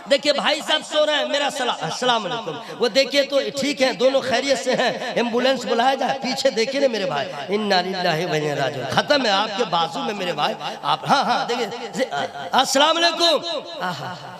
देखिए भाई साहब सो रहे हैं, मेरा अस्सलाम वालेकुम। वो देखिए तो ठीक है, दोनों खैरियत से हैं, एम्बुलेंस बुलाया जाए। पीछे देखिए ना मेरे भाई, इन्ना लिल्लाहि व इन्ना इलैहि राजिऊन, खत्म है आपके बाजू में मेरे भाई आप। हाँ हाँ देखिए, अस्सलाम वालेकुम।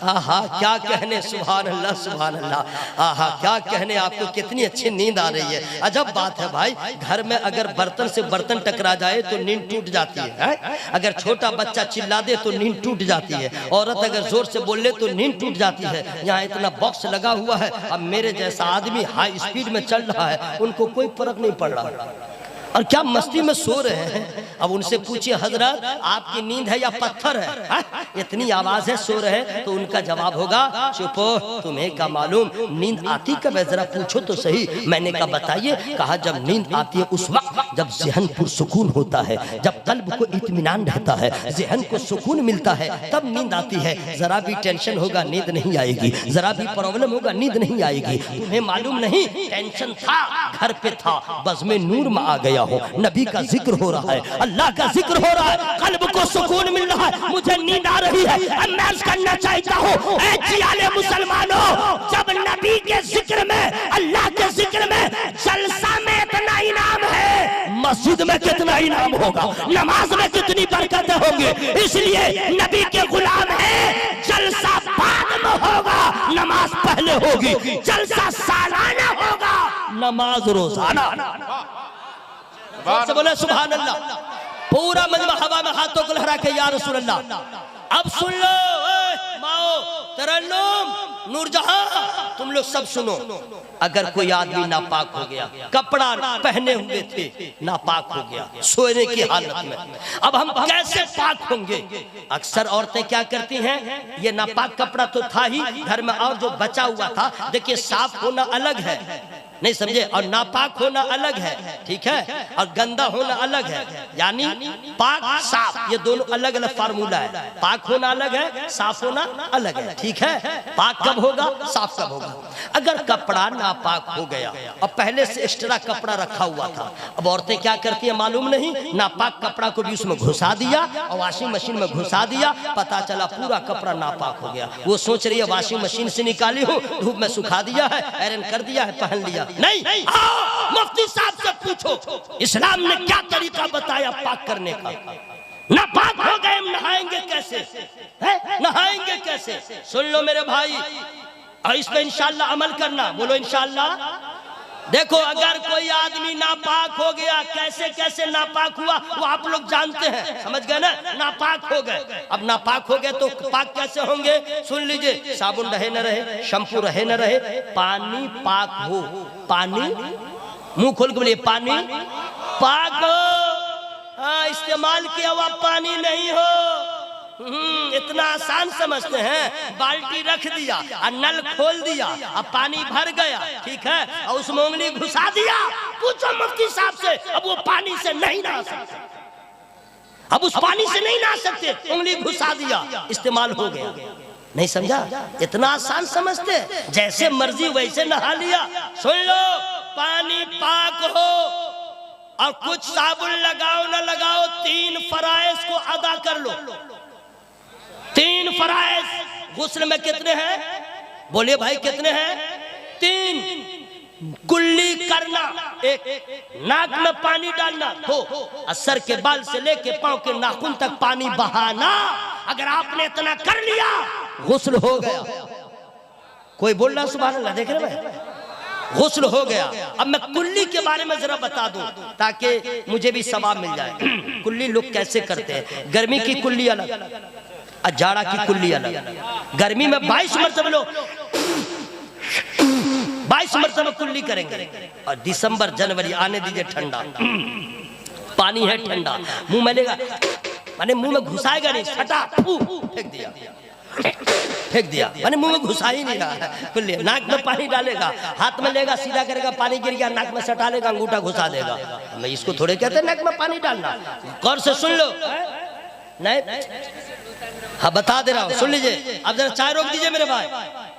आहा क्या कहने, सुभान अल्लाह सुभान अल्लाह। आहा क्या कहने, आपको कितनी अच्छी नींद आ रही है। अजब बात है भाई, घर में अगर बर्तन से बर्तन टकरा जाए तो नींद टूट जाती है। अगर छोटा बच्चा चिल्ला दे तो नींद टूट जाती है, औरत अगर जोर से बोल ले तो नींद टूट जाती है। यहाँ इतना बॉक्स लगा हुआ है, अब मेरे जैसा आदमी हाई स्पीड में चल रहा है, उनको कोई फर्क नहीं पड़ रहा और क्या मस्ती में सो रहे हैं। अब उनसे पूछिए हजरत आपकी नींद है या पत्थर है? इतनी आवाज है, सो रहे हैं। तो उनका जवाब होगा चुपो, तुम्हें क्या मालूम नींद आती कब है, जरा पूछो तो सही। मैंने कहा बताइए। कहा जब नींद आती है उस वक्त जब ज़हन पुरसुकून होता है, जब कल्ब को इत्मीनान रहता है, ज़हन को सुकून मिलता है, तब नींद आती है। जरा भी टेंशन होगा नींद नहीं आएगी, जरा भी प्रॉब्लम होगा नींद नहीं आएगी। तुम्हें मालूम नहीं, टेंशन था घर पे था, बस में नूर में आ गया हो, नबी का जिक्र हो रहा है, अल्लाह का जिक्र हो रहा है, कल्ब को सुकून मिल रहा है, मुझे नींद आ रही है। मैं करना चाहता हूँ ऐ जियाले मुसलमानों, जब नबी के जिक्र में, अल्लाह के जिक्र में, जलसा में इतना इनाम है, मस्जिद में कितना इनाम होगा, नमाज में कितनी बरकतें होंगी। इसलिए नबी के गुलाम है, जलसा बाद में होगा, नमाज पहले होगी। जलसा सालाना होगा, नमाज रोजाना। बोले सुभान अल्लाह। पूरा मजमा हवा में हाथों को लहरा के या रसूल अल्लाह। अब सुन लो माओ, तरन्नुम, नूरजहां, तुम लोग सब सुनो। अगर कोई आदमी नापाक हो गया, कपड़ा पहने हुए थे नापाक हो गया सोने की हालत में, अब हम कैसे पाक होंगे? अक्सर औरतें क्या करती हैं, ये नापाक कपड़ा तो था ही घर में और जो बचा हुआ था, देखिए साफ होना अलग है, नहीं समझे, और नापाक होना अलग है, ठीक है, और गंदा होना अलग है। यानी पाक साफ ये दोनों अलग अलग फार्मूला है। पाक होना अलग है, साफ होना अलग है, ठीक है। पाक कब होगा, साफ कब होगा? अगर कपड़ा नापाक हो गया और पहले से एक्स्ट्रा कपड़ा रखा हुआ था, अब औरतें क्या करती है मालूम नहीं, नापाक कपड़ा को भी उसमें घुसा दिया और वॉशिंग मशीन में घुसा दिया, पता चला पूरा कपड़ा नापाक हो गया। वो सोच रही है वॉशिंग मशीन से निकाली हूँ, धूप में सुखा दिया है, आयरन कर दिया है, पहन लिया। नहीं, मुफ्ती साहब से पूछो इस्लाम ने क्या तरीका बताया पाक करने का। नापाक हो गए, नहाएंगे कैसे है? नहाएंगे कैसे? सुन लो मेरे भाई, और इस पे इंशाअल्लाह अमल करना, बोलो इंशाअल्लाह। देखो अगर कोई आदमी नापाक हो गया, कैसे कैसे नापाक हुआ वो आप लोग जानते हैं, समझ गए ना? नापाक हो गए, अब नापाक हो गए तो पाक कैसे होंगे? सुन लीजिए, साबुन रहे न रहे, शैम्पू रहे न रहे, पानी पाक हो, पानी, मुंह खोल के बोलिए, पानी पाक हो। हाँ, इस्तेमाल किया हुआ पानी नहीं हो। इतना आसान समझते हैं, बाल्टी रख दिया और नल खोल दिया और पानी भर गया, ठीक है, और उसमें उंगली घुसा दिया। पूछो मुफ्ती साहब से, अब वो पानी से नहीं नहा सकते, अब उस पानी से नहीं नहा सकते, उंगली घुसा दिया, इस्तेमाल हो गया। नहीं समझा? इतना आसान समझते, जैसे मर्जी वैसे नहा लिया। सुन लो, पानी पाक हो और कुछ साबुन लगाओ न लगाओ, 3 फराइज को अदा कर लो। 3 फराइज गुस्ल में कितने हैं? बोलिए भाई कितने हैं? 3। कुल्ली करना, 1 नाक में पानी डालना, 2 सर के बाल से लेके पांव के नाखून तक पानी बहाना। अगर आपने इतना कर लिया, गुस्ल हो गया। कोई बोल रहा सुभान अल्लाह, देख रहे हैं, गुस्ल हो गया। अब मैं कुल्ली के बारे में जरा बता दूं ताकि मुझे भी सवाब मिल जाए। कुल्ली लोग कैसे करते हैं? गर्मी की कुल्ली अलग और जाड़ा की कुल्ली अलग। गर्मी में 22 मरतबा लोग 22 मरतबा कुल्ली करेंगे, और दिसंबर जनवरी आने दीजिए, ठंडा पानी है, ठंडा, मुंह में लेगा, माने मुंह में घुसाएगा नहीं, सटा फेंक दिया, फेंक दिया, माने मुंह में घुसा ही नहीं रहा है। कुल्ली नाक में पानी डालेगा, हाथ में लेगा, सीधा करेगा, पानी गिर गया, नाक में सटा लेगा, अंगूठा घुसा देगा। मैं इसको थोड़े कहते हैं नाक में पानी डालना। गौर से सुन लो, नहीं हाँ बता दे रहा हूँ, सुन लीजिए। अब जरा चाय रोक दीजिए मेरे भाई।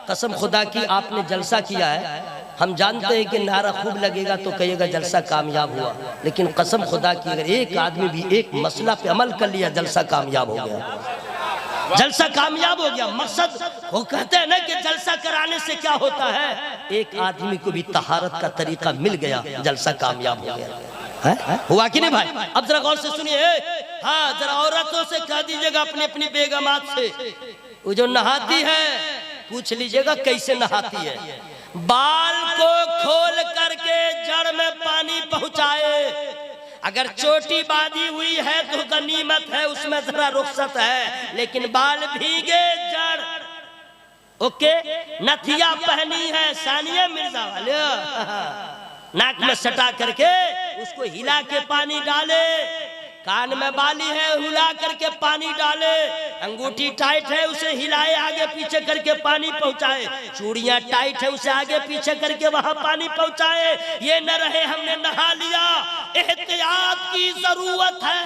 कसम खुदा की आपने जलसा किया है, हम जानते हैं कि नारा खूब लगेगा तो कहिएगा जलसा कामयाब हुआ, लेकिन कसम खुदा की अगर एक आदमी भी एक मसला पे अमल कर लिया, जलसा कामयाब हो गया। जलसा कामयाब हो गया। मकसद वो कहते हैं ना कि जलसा कराने से क्या होता है, एक आदमी को भी तहारत का तरीका मिल गया, जलसा कामयाब हो गया है? हुआ कि नहीं भाई? अब जरा गौर से सुनिए। हाँ, जरा औरतों से कह दीजिएगा अपनी अपनी बेगमात से, वो जो नहाती है पूछ लीजिएगा कैसे नहाती है। बाल को खोल करके जड़ में पानी पहुंचाए। अगर चोटी बांधी हुई है तो गनीमत है, उसमें जरा रुखसत है, लेकिन बाल भीगे जड़ ओके। नथिया पहनी है सानिया मिर्जा वाले, नाक में सटा करके उसको हिला के पानी डाले। कान में बाली है, हिला करके पानी डाले। अंगूठी टाइट है, उसे हिलाए आगे पीछे करके पानी पहुंचाए। चूड़ियां टाइट है, उसे आगे पीछे करके वहां पानी पहुंचाए। ये न रहे हमने नहा लिया, एहतियात की जरूरत है।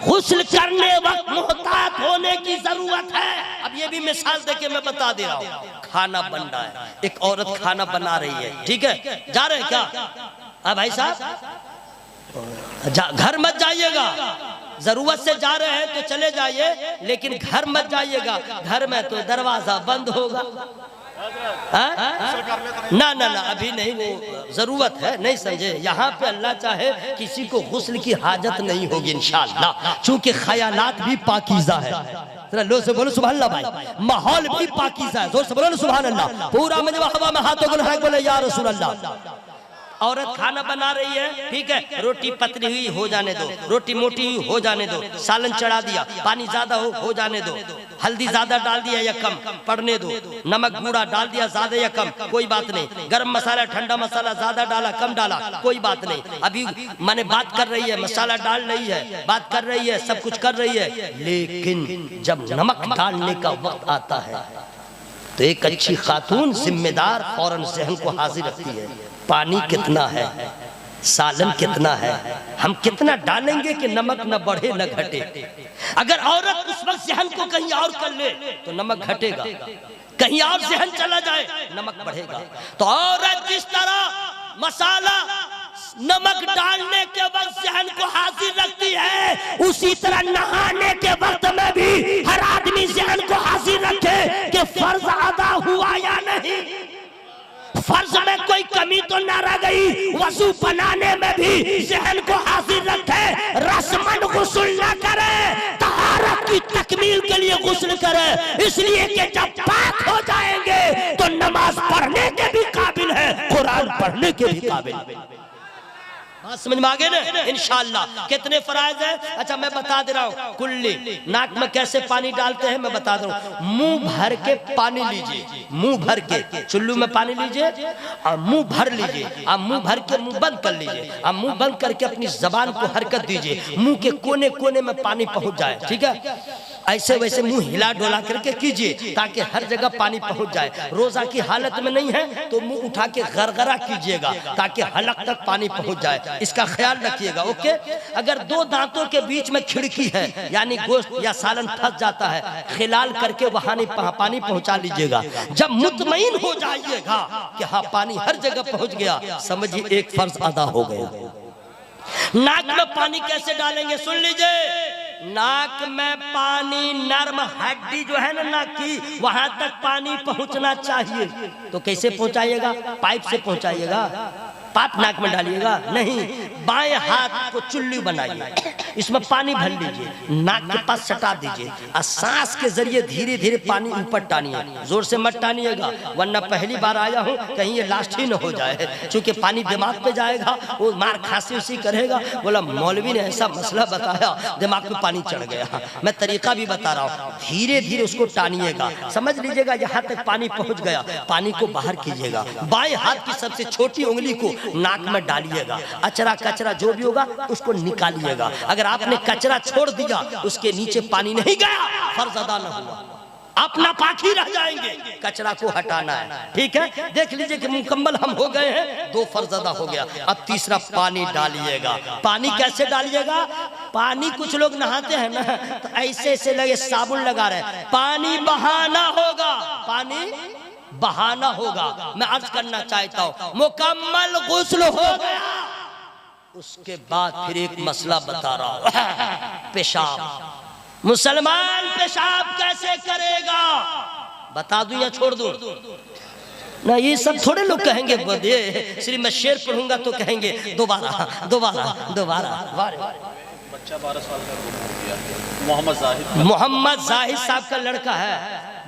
गुस्ल करने वक्त मोहतात होने की जरूरत है। अब ये भी मिसाल देके मैं बता दे रहा हूँ। खाना बन रहा है, एक औरत खाना बना रही है, ठीक है, जा रहे हैं क्या? हाँ भाई साहब, घर मत जाइएगा। जरूरत से जा रहे हैं तो चले जाइए, लेकिन घर मत जाइएगा। घर में तो दरवाजा बंद होगा। ना ना ना, अभी नहीं, वो जरूरत है, नहीं समझे। यहाँ पे अल्लाह चाहे किसी को गुस्ल की हाजत नहीं होगी इंशाअल्लाह, चूंकि ख्यालात भी पाकीज़ा है। लो से बोलो सुभान अल्लाह भाई, माहौल भी पाकीज़ा है। जोर से बोलो सुभान अल्लाह। पूरा मजमा हवा में हाथों को लगा बोले या रसूल अल्लाह। औरत खाना बना रही है, ठीक है, रोटी पतली हुई हो जाने दो, रोटी मोटी हुई हो जाने दो, सालन चढ़ा दिया, पानी ज्यादा हो जाने दो, हल्दी ज्यादा डाल दिया या कम पड़ने दो, नमक बूढ़ा डाल दिया ज्यादा या कम कोई बात नहीं, गरम मसाला ठंडा मसाला ज्यादा डाला कम डाला कोई बात नहीं। अभी माने बात कर रही है, मसाला डाल रही है, बात कर रही है, सब कुछ कर रही है, लेकिन जब नमक डालने का वक्त आता है तो एक अच्छी खातून जिम्मेदार फौरन ज़हन को हाजिर रखती है। पानी कितना है, सालन कितना है, हम कितना डालेंगे कि नमक न बढ़े न घटे। अगर औरत उस वक्त ज़हन को कहीं और कर ले तो नमक घटेगा, कहीं और ज़हन चला जाए नमक बढ़ेगा। तो औरत जिस तरह मसाला नमक डालने के वक्त ज़हन को हाजिर रखती है, उसी तरह नहाने के वक्त में भी हर आदमी ज़हन को हाजिर रखे कि फर्ज अदा हुआ या नहीं, फर्ज में कोई कमी तो ना रह गई। वजू बनाने में भी ज़हन को हाजिर रखे, रस्मन गुस्ल ना करे, तहारत की तकमील के लिए गुस्ल करे, इसलिए कि जब पाक हो जाएंगे तो नमाज पढ़ने के भी काबिल है, कुरान पढ़ने के भी काबिल है। समझ में आ गए ना इंशाअल्लाह। कितने फराइज है? अच्छा मैं बता दे रहा हूँ। कुल्ली नाक में कैसे पानी डालते हैं मैं बता दे रहा हूँ। मुंह भर के पानी लीजिए, मुंह भर के चुल्लू में पानी लीजिए और मुंह भर लीजिए। आप मुंह भर के मुंह बंद कर लीजिए। आप मुंह बंद करके अपनी जबान को हरकत दीजिए, मुंह के कोने कोने में पानी पहुंच जाए, ठीक है। ऐसे वैसे मुंह हिला डोला करके कीजिए ताकि हर जगह पानी पहुंच जाए। रोजा की हालत में नहीं है तो मुंह उठा के गरगरा कीजिएगा ताकि हलक तक पानी पहुंच जाए, इसका ख्याल रखिएगा, ओके। अगर दो दांतों के बीच में खिड़की है यानी गोश्त या सालन फंस जाता है, खिलाल करके वहां पानी पहुंचा लीजिएगा। जब मुतमईन हो जाइएगा कि हाँ पानी हर जगह पहुंच गया, समझिए एक फर्ज अदा हो गया। नाक में पानी कैसे डालेंगे सुन लीजिए। नाक में पानी, नर्म हड्डी जो है ना नाक की, वहां तक पानी पहुंचना चाहिए। तो कैसे पहुंचाइएगा? पाइप से पहुंचाइएगा, पाइप नाक में डालिएगा नहीं। बाएं हाथ को चुल्ली बनाइए, इसमें पानी भर लीजिए, नाक के पास सटा दीजिए और सांस के जरिए धीरे धीरे पानी ऊपर टानिए। जोर से मत टानिएगा वरना पहली बार आया हूँ कहीं ये लास्ट ही न हो जाए, क्योंकि पानी दिमाग पे जाएगा, वो मार खांसी उसी करेगा। बोला मौलवी ने ऐसा मसला बताया, दिमाग में पानी चढ़ गया। मैं तरीका भी बता रहा हूँ, धीरे धीरे उसको टानिएगा, समझ लीजिएगा यहाँ तक पानी पहुँच गया, पानी को बाहर कीजिएगा। बाएं हाथ की सबसे छोटी उंगली को नाक में डालिएगा, अचरा कचरा जो भी होगा उसको निकालिएगा। अगर आपने कचरा छोड़ दिया, उसके नीचे पानी नहीं गया, फर्ज अदा न हुआ, आप नापाक ही रह जाएंगे। कचरा को हटाना है, ठीक है। देख लीजिए कि मुकम्मल हम हो गए हैं, 2 फर्ज अदा हो गया। अब तीसरा पानी डालिएगा। पानी कैसे डालिएगा? पानी कुछ लोग नहाते हैं ना तो ऐसे ऐसे लगे साबुन लगा रहे, पानी बहाना होगा, पानी बहाना होगा। मैं अर्ज करना चाहता हूँ, मुकम्मल गुस्ल हो गया, उसके बाद फिर एक मसला बता रहा हूँ, पेशाब। मुसलमान पेशाब कैसे करेगा बता दूं या छोड़ दूं? ना ये सब थोड़े लोग कहेंगे, ये सिर्फ मैं शेर पढ़ूंगा तो कहेंगे दोबारा दोबारा दोबारा। बच्चा 12 साल का मोहम्मद जाहिद साहब का लड़का है,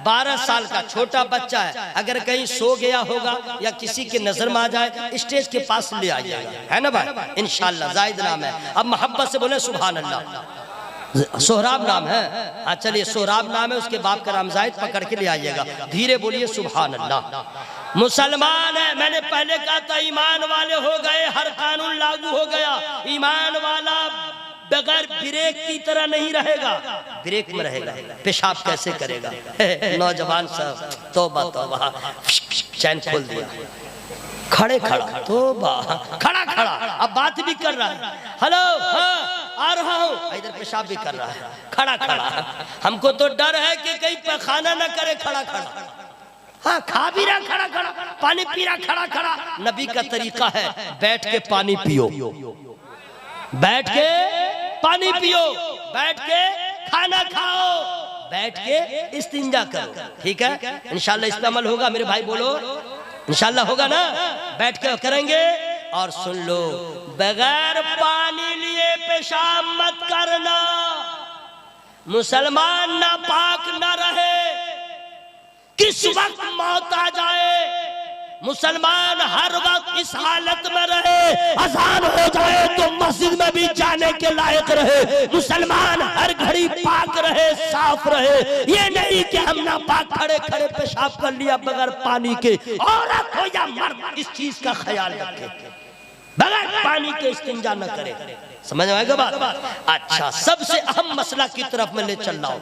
12 साल का छोटा बच्चा है। अगर कहीं सो गया होगा या किसी के नजर में आ जाए स्टेज के पास ले आ जाएगा, है ना भाई? इंशाल्लाह जाहिद नाम है। अब मोहब्बत से बोले सुभान अल्लाह। सोहराब नाम है, हाँ चलिए सोहराब नाम है, उसके बाप का नाम जाहिद, पकड़ के ले आइएगा। धीरे बोलिए सुभान अल्लाह। मुसलमान है, मैंने पहले कहा था ईमान वाले हो गए, हर कानून लागू हो गया। ईमान वाला बगैर ब्रेक की तरह नहीं रहेगा, ब्रेक में रहेगा। पेशाब कैसे करेगा? नौजवान सब तौबा तौबा, चैन खोल दिया, खड़े खड़ा, तौबा, खड़ा खड़ा, अब बात भी कर रहा है, हेलो हाँ आ रहा हूँ, इधर पेशाब भी कर रहा है, खड़ा खड़ा। हमको तो डर है कि कहीं पैखाना न करे, खड़ा खड़ा। हाँ खा भी रहा खड़ा खड़ा, पानी पी रहा खड़ा खड़ा। नबी का तरीका है बैठ के पानी पियो, बैठ के पानी पियो, बैठ के खाना खाओ, बैठ के इस्तिंजा करो, ठीक है? इंशाल्लाह इस पे अमल होगा मेरे भाई, बोलो इंशाल्लाह होगा ना? बैठ के करेंगे। और सुन लो, बगैर पानी लिए पेशाब मत करना। मुसलमान नापाक ना रहे, किस वक्त मौत आ जाए, मुसलमान हर वक्त इस हालत में रहे, अजान हो जाए तो मस्जिद में भी जाने के लायक रहे। मुसलमान हर घड़ी पाक रहे, साफ रहे। ये नहीं कि हम ना पाक खड़े खड़े पेशाब कर लिया बगैर पानी के। औरत हो या मर्द इस चीज का ख्याल रखे, बगैर पानी के इस्तिंजा न करे। समझ में आएगा बात? अच्छा, सबसे अहम मसला की तरफ मैं ले चल रहा हूं।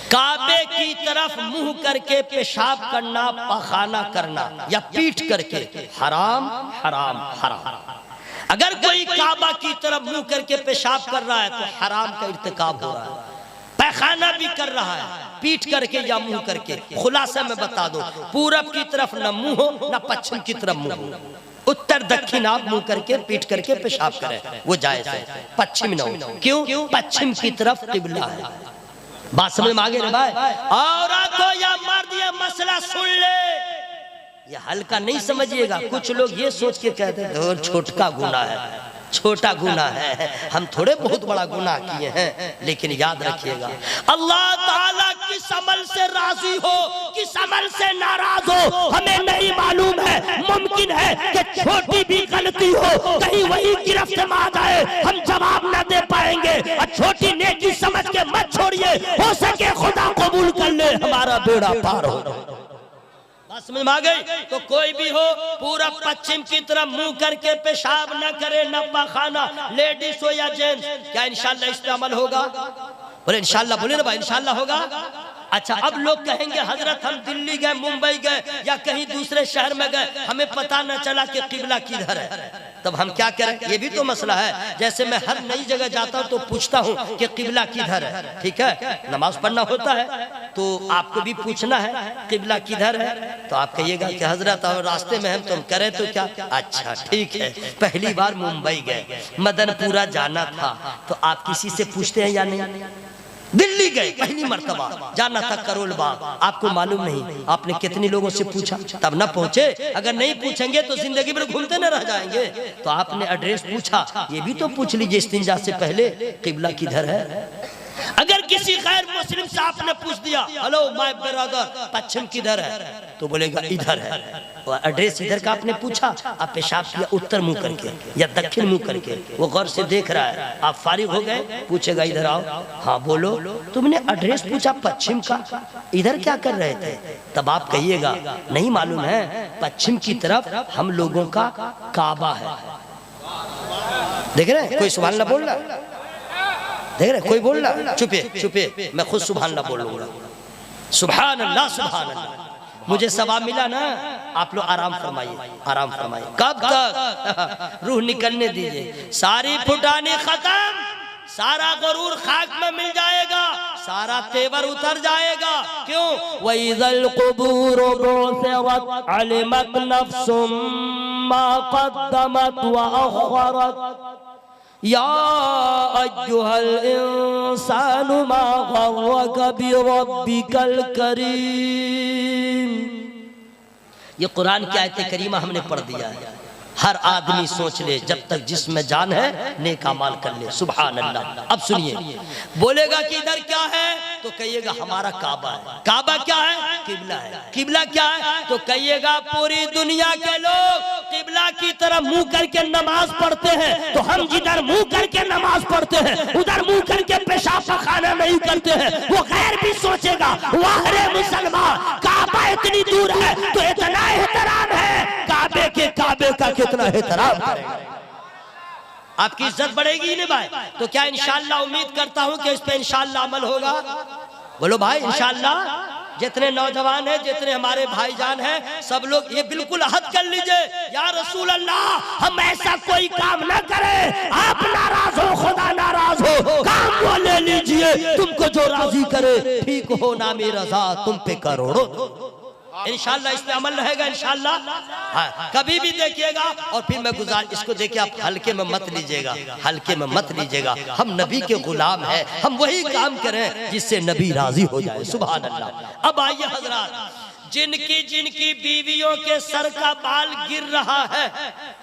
काबे की तरफ मुंह करके पेशाब करना, पखाना करना या पीठ करके हराम हराम हराम। अगर कोई काबा की तरफ मुंह करके पेशाब कर रहा है तो हराम का इर्तिकाब हो रहा है। पैखाना भी कर रहा है पीठ करके या मुंह करके। खुलासा में बता दो, पूरब की तरफ न मुंह हो न पश्चिम की तरफ मुंह हो। उत्तर दक्षिण आप मुंह करके पीठ करके पेशाब करें, वो जायज है। पश्चिम न हो, क्यों? पश्चिम की तरफ किबला है। बात समझ में आ गई भाई? औरत हो या मर्द, ये मसला सुन ले, ये हल्का नहीं समझिएगा। कुछ लोग ये सोच के कहते हैं छोटा गुनाह है, छोटा गुनाह है, हम थोड़े बहुत बड़ा गुनाह किए हैं। लेकिन याद रखिएगा, अल्लाह ताला किस अमल से राजी हो, किस अमल से नाराज हो, हमें नहीं मालूम है। मुमकिन है कि छोटी भी गलती हो, कहीं वही गिरफ्त में आ जाए, हम जवाब न दे पाएंगे। और छोटी नेकी समझ के मत छोड़िए, हो सके खुदा कबूल कर ले, हमारा बेड़ा पार हो। समझ में आ गई? तो कोई भी हो, पूरा पश्चिम की तरफ मुंह करके पेशाब न करे, न पखाना, लेडीज हो या जेंट्स। क्या इंशाल्लाह इस पे अमल होगा? बोले इंशाल्लाह, बोले ना भाई इंशाल्लाह होगा। अच्छा, अब लोग कहेंगे हजरत हम दिल्ली गए, मुंबई गए या कहीं दूसरे शहर में गए, हमें पता न चला कि किबला किधर है, तब हम क्या करें? ये भी तो मसला है। जैसे मैं हर नई जगह जाता हूँ तो पूछता हूँ कि किबला किधर है, ठीक है? नमाज पढ़ना होता है तो आपको भी पूछना है किबला किधर है, तो आप कहिएगा कि हजरत और रास्ते में हम तुम करें तो क्या? अच्छा ठीक है, पहली बार मुंबई गए, मदनपुरा जाना था, तो आप किसी से पूछते हैं या नहीं? दिल्ली गए पहली मर्तबा, जाना था करोल बाग, आपको मालूम नहीं, आपने कितने लोगों से पूछा तब ना पहुंचे? अगर नहीं पूछेंगे तो जिंदगी भर घूमते न रह जाएंगे। तो आपने एड्रेस पूछा, ये भी तो पूछ लीजिए इस्तिंजा से पहले किबला किधर है। अगर किसी गैर मुस्लिम से आपने पूछ दिया, हेलो माय ब्रदर पश्चिम किधर है, तो बोलेगा इधर है। और एड्रेस इधर का आपने पूछा, आप पेशाब किया उत्तर मुंह करके या दक्षिण मुंह करके, वो गौर से देख रहा है, आप फारिग हो गए, पूछेगा इधर आओ, हाँ बोलो, तुमने एड्रेस पूछा पश्चिम का, इधर क्या कर रहे थे? तब आप कहिएगा नहीं मालूम है, पश्चिम की तरफ हम लोगों का काबा है। देख रहे हैं कोई सुभान अल्लाह बोल रहा, देख रहे कोई बोल रहा, चुपे चुपे, मैं खुद सुभान अल्लाह बोल लूंगा। सुभान अल्लाह सुभान अल्लाह। मुझे सवाब मिला ना, आप लोग आराम फरमाइए, आराम फरमाइए। कब तक? रूह निकलने दीजिए, सारी फुटानी खत्म, सारा गुरूर खाक में मिल जाएगा, सारा तेवर उतर जाएगा। क्यों? वइज़ल क़ुबूर बु'सिरत अलिमत नफ्सुम मा क़द्दमत व अख़रत। या अय्युहल इंसानु मा गर्रक बिरब्बिकल करीम। ये कुरान की आयत करीमा हमने पढ़ दिया है। हर आदमी सोच ले, जब तक जिसमें जान है नेक अमाल कर ले। सुभान अल्लाह। अब सुनिए, बोलेगा कि इधर क्या है तो कहिएगा हमारा काबा है। काबा क्या है? किबला है। किबला क्या है तो कहिएगा पूरी दुनिया के लोग किबला की तरफ मुंह करके नमाज पढ़ते हैं, तो हम जिधर मुंह करके नमाज पढ़ते हैं उधर मुंह करके पेशाब पखाना नहीं करते हैं। वो गैर भी सोचेगा वाह रे मुसलमान, काबा इतनी दूर है तो इतना एहतराम है, काबे का कितना एहतराम करेगा। आपकी इज्जत बढ़ेगी नहीं भाई? तो क्या इंशाअल्लाह उम्मीद करता हूं कि इस पे इंशाअल्लाह अमल होगा। बोलो भाई इंशाअल्लाह। जितने नौजवान हैं, जितने हमारे भाईजान हैं, सब लोग ये बिल्कुल अहद कर लीजिए, या रसूल अल्लाह हम ऐसा कोई काम ना करें, आप नाराज हो खुदा नाराज हो, काम वो ले लीजिए, तुमको जो राजी करे, ठीक हो ना मेरी रजा तुम पे करोड़ों। इंशाअल्लाह इस पे अमल रहेगा इंशाअल्लाह। हाँ, कभी भी देखिएगा। और फिर मैं गुजार इसको देखिए, आप हल्के में मत लीजिएगा, हल्के में मत लीजिएगा। हम नबी के गुलाम हैं, हम वही काम करें जिससे नबी राजी हो जाए। सुभान अल्लाह। अब आइए हजरात, जिनकी बीवियों के सर का बाल गिर रहा है,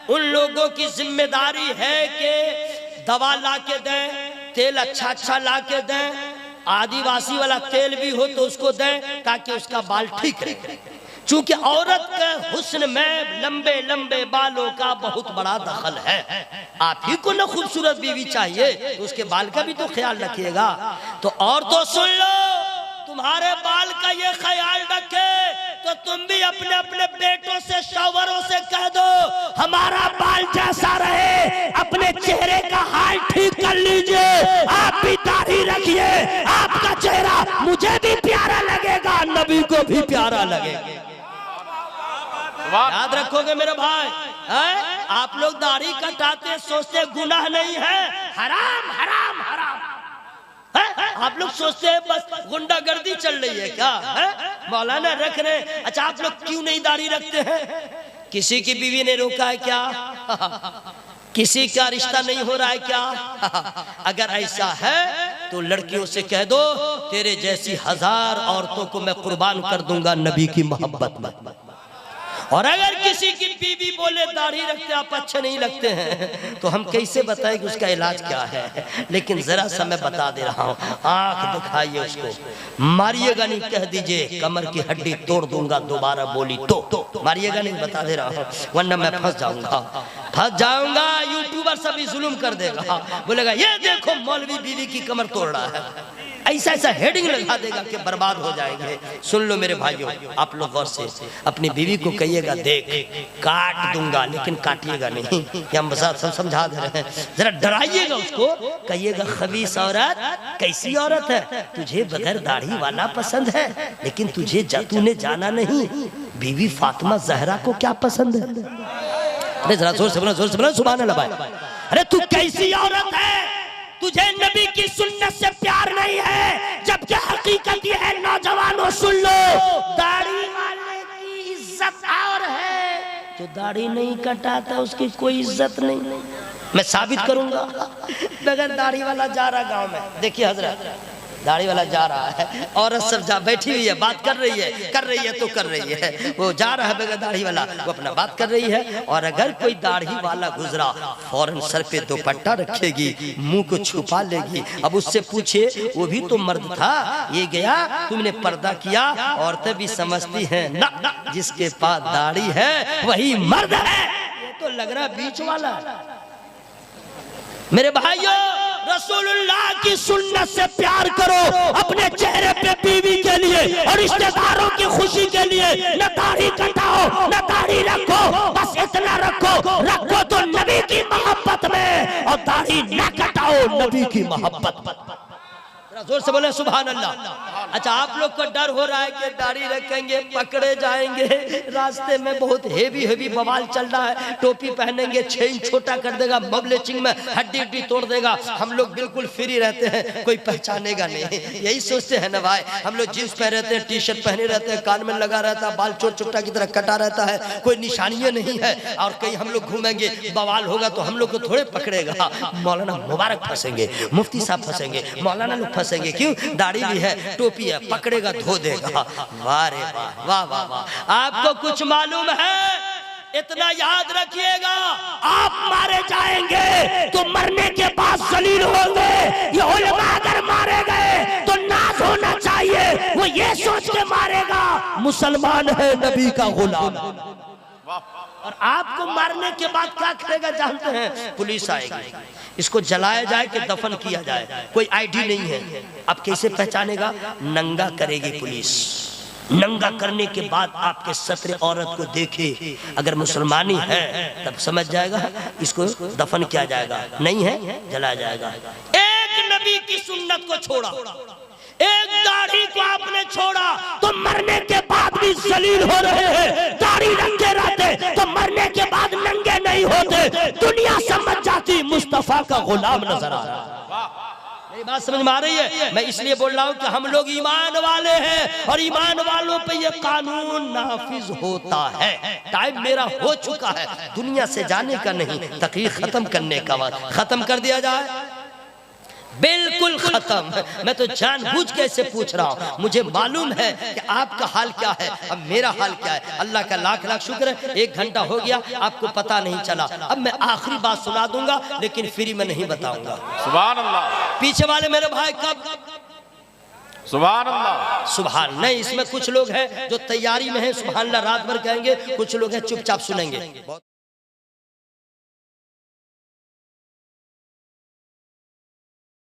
उन लोगों की जिम्मेदारी है कि दवा ला के दें, तेल अच्छा ला के दें, आदिवासी वाला तेल भी हो तो उसको दें ताकि उसका बाल ठीक रहे। चूंकि औरत के हुस्न में लंबे लंबे बालों का बहुत बड़ा दखल है। आप ही को ना खूबसूरत बीवी चाहिए तो उसके बाल का भी तो ख्याल रखिएगा। तो और तो सुन लो, तुम्हारे बाल का ये ख्याल रखे तो तुम भी अपने अपने बेटों से शौहरों से कह दो हमारा बाल जैसा रहे, अपने चेहरे का हाल ठीक कर लीजिए, आप भी दाढ़ी रखिए, आपका चेहरा मुझे भी प्यारा लगेगा, नबी को भी प्यारा लगेगा। याद रखोगे मेरे भाई, है? आप लोग दाढ़ी कटाते सोचते गुनाह नहीं है, हराम हराम हराम है? आप लोग सोचते हैं बस गुंडागर्दी चल रही है क्या है? मौलाना रख रहे। अच्छा आप लोग क्यों नहीं दाढ़ी रखते हैं? किसी की बीवी ने रोका है क्या? किसी का रिश्ता नहीं हो रहा है क्या? अगर ऐसा है तो लड़कियों से कह दो तेरे जैसी 1000 औरतों को मैं कुर्बान कर दूंगा नबी की मोहब्बत में। और अगर किसी की बीवी बोले दाढ़ी रखते आप अच्छे नहीं लगते हैं, तो हम कैसे बताएं कि उसका इलाज क्या है? लेकिन जरा सा मैं बता दे रहा हूँ, आंख दिखाइए उसको, मारिएगा नहीं, कह दीजिए कमर की हड्डी तोड़ दूंगा दोबारा बोली तो मारिएगा नहीं, बता दे रहा हूँ, वरना मैं फंस जाऊंगा। यूट्यूबर सभी जुल्म कर देगा, बोलेगा ये देखो मौलवी बीवी की कमर तोड़ रहा है, ऐसा ऐसा हेडिंग लगा देगा कि बर्बाद हो जाएंगे। सुन लो मेरे भाइयों, आप लोग गौर से अपनी बीवी को कहिएगा देख काट दूंगा, लेकिन काटिएगा नहीं, कि हम बस समझा दे रहे हैं, जरा डराइएगा उसको, कहिएगा खबीस औरत, कैसी औरत है, तुझे बगैर दाढ़ी वाला पसंद है, लेकिन तूने जाना नहीं बीवी फातिमा जहरा को क्या पसंद है। अरे जरा जोर से बोलो सुभान अल्लाह भाई। अरे तू कैसी औरत है, तुझे नबी की सुन्नत से प्यार नहीं है, जबकि हकीकत ये है नौजवानों सुन लो, दाढ़ी वाले की इज्जत और है, जो दाढ़ी नहीं कटाता उसकी कोई इज्जत नहीं। मैं साबित करूंगा। बगैर दाढ़ी वाला जा रहा गांव में, देखिए हजरत दाढ़ी वाला जा रहा है, औरत सब जा बैठी हुई है, बात कर रही है, वो जा रहा है बगैर दाढ़ी वाला, वो अपना बात कर रही है। और अगर कोई दाढ़ी वाला गुजरा फौरन सर पे दुपट्टा रखेगी, मुंह को छुपा लेगी। अब उससे पूछे वो भी तो मर्द था, ये गया तुमने पर्दा किया। औरतें भी समझती हैं ना, जिसके पास दाढ़ी है वही मर्द है। ये तो लग रहा बीच वाला। मेरे भाइयों, रसूलुल्लाह की सुन्नत से प्यार करो, अपने चेहरे पे बीवी के लिए और रिश्तेदारों की खुशी के लिए न दाढ़ी कटाओ न दाढ़ी रखो, बस इतना रखो तो नबी की मोहब्बत में, और दाढ़ी न कटाओ नबी की मोहब्बत। जोर से बोले सुभान अल्लाह। अच्छा, आप लोग को डर हो रहा है कि दाढ़ी रखेंगे पकड़े जाएंगे, रास्ते में बहुत हेवी हेवी बवाल चल रहा है, टोपी पहनेंगे 6 इंच छोटा कर देगा, बबलेचिंग में हड्डी हड्डी तोड़ देगा, हम लोग बिल्कुल फ्री रहते हैं, कोई पहचानेगा नहीं, यही सोचते हैं ना भाई। हम लोग जींस पहने रहते हैं, टी शर्ट पहने रहते हैं, कान में लगा रहता है, बाल चोट चुट्टा की तरह कटा रहता है, कोई निशानियां नहीं है, और कहीं हम लोग घूमेंगे बवाल होगा तो हम लोग को थोड़े पकड़ेगा। मौलाना मुबारक फंसेंगे, मुफ्ती साहब फंसेंगे, मौलाना लोग फंसेंगे, क्यों? दाढ़ी भी है, टोपी है, पकड़ेगा धो देगा। वाह रे वाह, वाह वाह वाह। आपको कुछ मालूम है? इतना याद रखिएगा, आप मारे जाएंगे तो मरने के बाद जलील होंगे। ये उलमा अगर मारे गए तो नाज होना चाहिए, वो ये सोच के मारेगा मुसलमान है नबी का गुलाम। और आपको मारने के बाद क्या करेगा जानते हैं? पुलिस आएगी, इसको जलाया जाए कि दफन किया जाए, कोई आईडी नहीं है। अब कैसे पहचानेगा? नंगा करेगी पुलिस, नंगा करने के बाद आपके सत्र औरत को देखे, अगर मुसलमानी है तब समझ जाएगा इसको दफन किया जाएगा, नहीं है जलाया जाएगा। एक नबी की सुन्नत को छोड़ा, एक दाढ़ी को आपने छोड़ा तो मरने के बाद भी जलील हो रहे हैं। दाढ़ी रंगे रहते तो मरने के बाद नंगे नहीं होते, दुनिया समझ जाती मुस्तफा का गुलाम नजर आ रहा है। मेरी बात समझ में आ रही है? मैं इसलिए बोल रहा हूँ कि हम लोग ईमान वाले हैं और ईमान वालों पे ये कानून नाफिज होता है। टाइम मेरा हो चुका है दुनिया से जाने का नहीं, तकरीर खत्म करने का वक्त, खत्म कर दिया जाए, बिल्कुल खत्म। मैं तो जानबूझ के ऐसे पूछ रहा हूँ, मुझे मालूम है कि आपका हाल क्या है, अब मेरा हाल क्या है। अल्लाह का लाख लाख शुक्र है 1 घंटा हो गया, आपको पता नहीं चला। अब मैं आखिरी बात सुना दूंगा, लेकिन फ्री में नहीं बताऊंगा। सुभान अल्लाह। पीछे वाले मेरे भाई कब? सुभान अल्लाह। सुभान नहीं, इसमें कुछ लोग हैं जो तैयारी में हैं, सुभान अल्लाह रात भर कहेंगे, कुछ लोग हैं चुपचाप सुनेंगे।